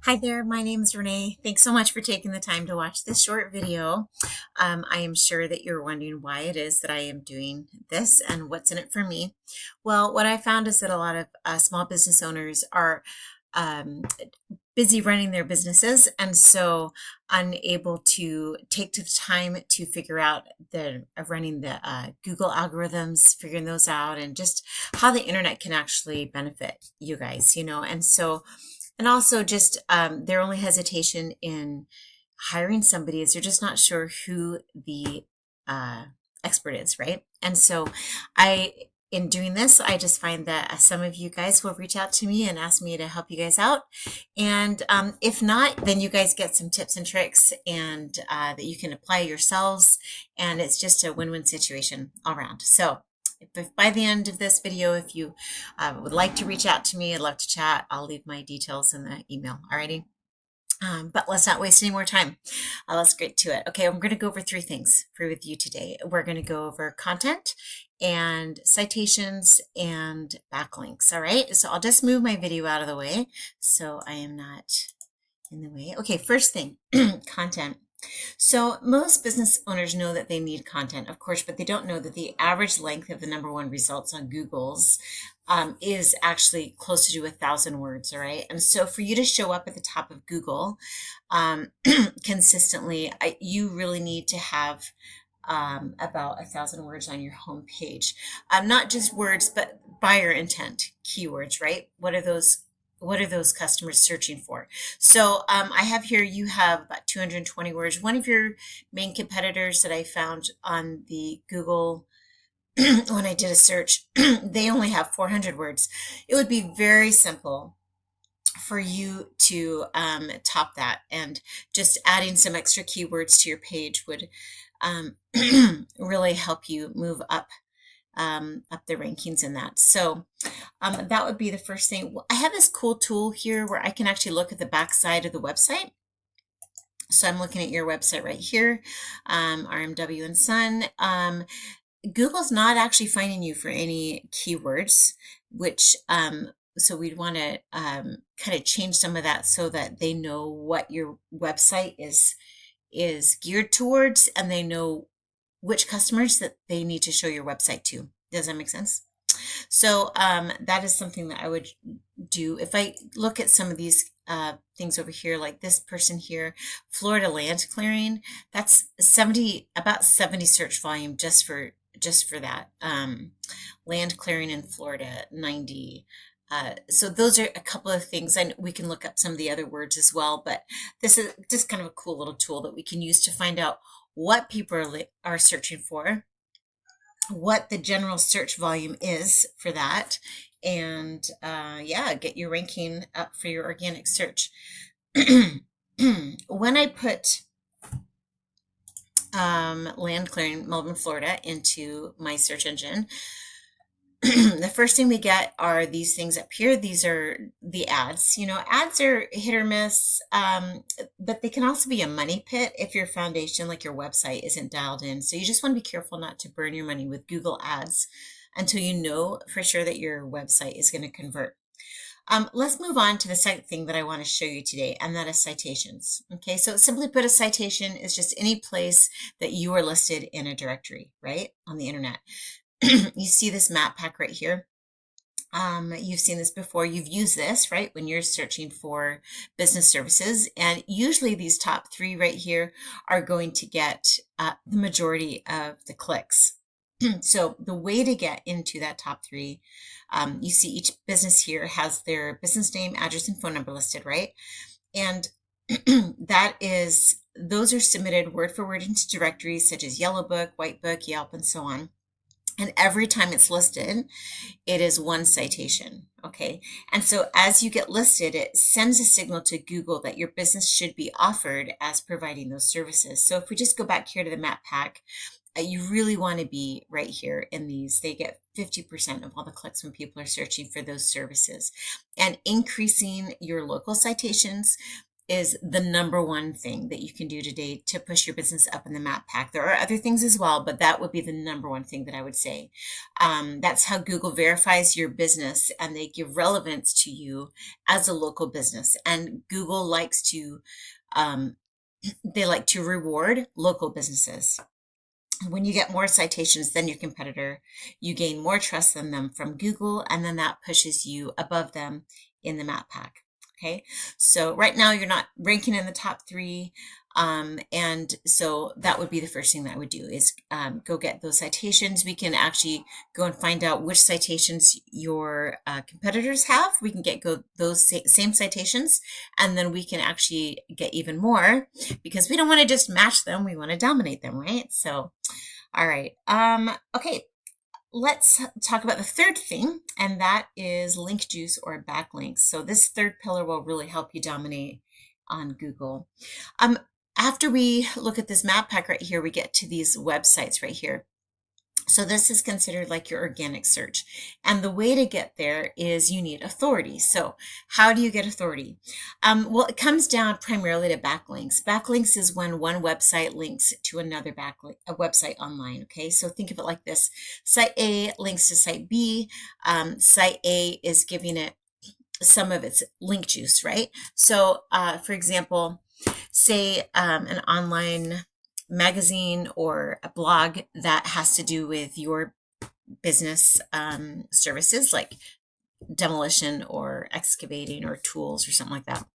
Hi there, my name is Renee. Thanks so much for taking the time to watch this short video. I am sure that you're wondering why it is that I am doing this and what's in it for me. Well, what I found is that a lot of small business owners are um, busy running their businesses and so unable to take the time to figure out the running the Google algorithms, figuring those out, and just how the internet can actually benefit you guys, and so and also just their only hesitation in hiring somebody is they're just not sure who the uh, expert is, right? And so I, in doing this, I just find that some of you guys will reach out to me and ask me to help you guys out. And if not, then you guys get some tips and tricks and that you can apply yourselves. And it's just a win-win situation all around. So if by the end of this video, if you would like to reach out to me, I'd love to chat. I'll leave my details in the email. Alrighty. But let's not waste any more time. Let's get to it. Okay, I'm going to go over three things with you today. We're going to go over content and citations and backlinks. All right, so I'll just move my video out of the way so I am not in the way. Okay, first thing, content. So most business owners know that they need content, of course, but they don't know that the average length of the number one results on Google's is actually close to 1,000 words, all right? And so for you to show up at the top of Google consistently, you really need to have about 1,000 words on your homepage. Not just words, but buyer intent keywords, right? What are those customers searching for? So I have here, you have about 220 words. One of your main competitors that I found on the Google, when I did a search, they only have 400 words. It would be very simple for you to top that, and just adding some extra keywords to your page would really help you move up the rankings in that. So that would be the first thing. I have this cool tool here where I can actually look at the back side of the website. So I'm looking at your website right here, RMWandSon. Google's not actually finding you for any keywords, which so we'd want to kind of change some of that so that they know what your website is geared towards, and they know which customers that they need to show your website to. Does that make sense? So that is something that I would do. If I look at some of these things over here, like this person here, Florida land clearing, that's about 70 search volume just for that. Land clearing in Florida, 90. So those are a couple of things, and we can look up some of the other words as well, but this is just kind of a cool little tool that we can use to find out what people are searching for, what the general search volume is for that, and yeah, get your ranking up for your organic search. When I put land clearing Melbourne, Florida into my search engine, the first thing we get are these things up here. These are the ads. Ads are hit or miss, but they can also be a money pit if your foundation, like your website, isn't dialed in. So you just want to be careful not to burn your money with Google ads until you know for sure that your website is going to convert. Let's move on to the second thing that I want to show you today, and that is citations. Okay, so simply put, a citation is just any place that you are listed in a directory, right, on the internet. You see this map pack right here. You've seen this before. You've used this, right, when you're searching for business services. And usually these top three right here are going to get the majority of the clicks. So the way to get into that top three, you see each business here has their business name, address, and phone number listed, right? And those are submitted word for word into directories such as Yellow Book, White Book, Yelp, and so on. And every time it's listed, it is one citation, okay? And so as you get listed, it sends a signal to Google that your business should be offered as providing those services. So if we just go back here to the map pack, you really want to be right here in these. They get 50% of all the clicks when people are searching for those services. And increasing your local citations is the number one thing that you can do today to push your business up in the map pack. There are other things as well, but that would be the number one thing that I would say. That's how Google verifies your business, and they give relevance to you as a local business. And Google likes to, they like to reward local businesses. When you get more citations than your competitor, you gain more trust than them from Google, and then that pushes you above them in the map pack. Okay, so right now you're not ranking in the top 3, and so that would be the first thing that I would do is go get those citations. We can actually go and find out which citations your competitors have. We can get those same citations, and then we can actually get even more, because we don't want to just match them. We want to dominate them, right? So, all right. Okay. Let's talk about the third thing, and that is link juice or backlinks. So this third pillar will really help you dominate on Google. After we look at this map pack right here, we get to these websites right here. So this is considered like your organic search. And the way to get there is you need authority. So how do you get authority? Well, it comes down primarily to backlinks. Backlinks is when one website links to another a website online. Okay, so think of it like this. Site A links to site B. Site A is giving it some of its link juice, right? So for example, say an online magazine or a blog that has to do with your business services, like demolition or excavating or tools or something like that,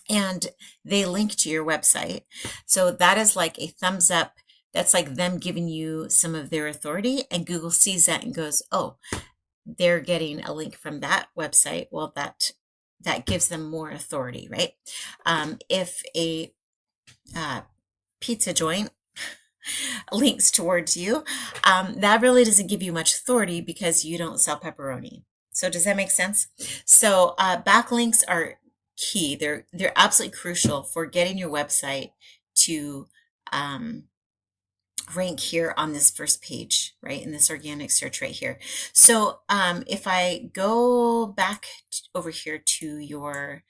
and they link to your website. So that is like a thumbs up. That's like them giving you some of their authority, and Google sees that and goes, oh, they're getting a link from that website. Well, that gives them more authority, right? If a pizza joint links towards you, that really doesn't give you much authority because you don't sell pepperoni. So does that make sense? So backlinks are key. They're absolutely crucial for getting your website to rank here on this first page, right, in this organic search right here. So if I go back over here to your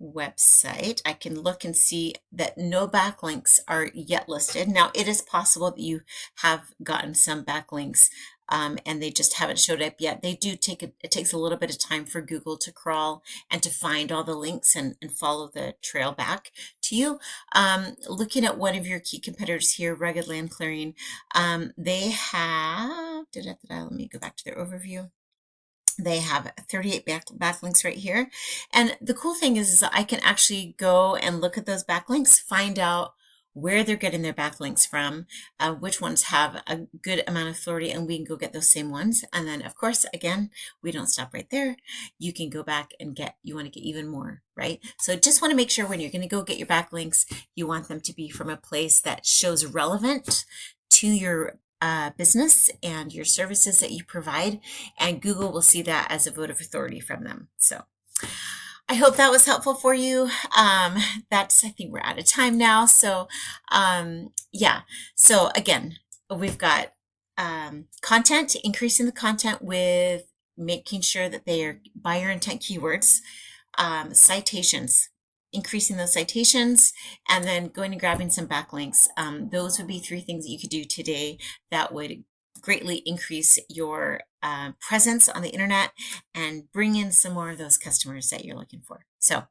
website, I can look and see that no backlinks are yet listed. Now, it is possible that you have gotten some backlinks and they just haven't showed up yet. They do it takes a little bit of time for Google to crawl and to find all the links and follow the trail back to you. Looking at one of your key competitors here, Rugged Land Clearing, they have, let me go back to their overview. They have 38 backlinks right here. And the cool thing is that I can actually go and look at those backlinks, find out where they're getting their backlinks from, which ones have a good amount of authority, and we can go get those same ones. And then, of course, again, we don't stop right there. You can go back and you want to get even more, right? So just want to make sure when you're going to go get your backlinks, you want them to be from a place that shows relevant to your business and your services that you provide, and Google will see that as a vote of authority from them. So I hope that was helpful for you. I think we're out of time now. So yeah, so again, we've got content, increasing the content with making sure that they are buyer intent keywords, citations, increasing those citations, and then going and grabbing some backlinks. Those would be 3 things that you could do today that would greatly increase your presence on the internet and bring in some more of those customers that you're looking for. So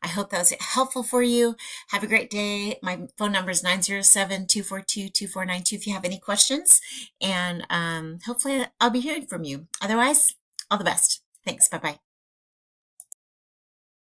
I hope that was helpful for you. Have a great day. My phone number is 907-242-2492 if you have any questions, and hopefully I'll be hearing from you. Otherwise, all the best. Thanks. Bye-bye.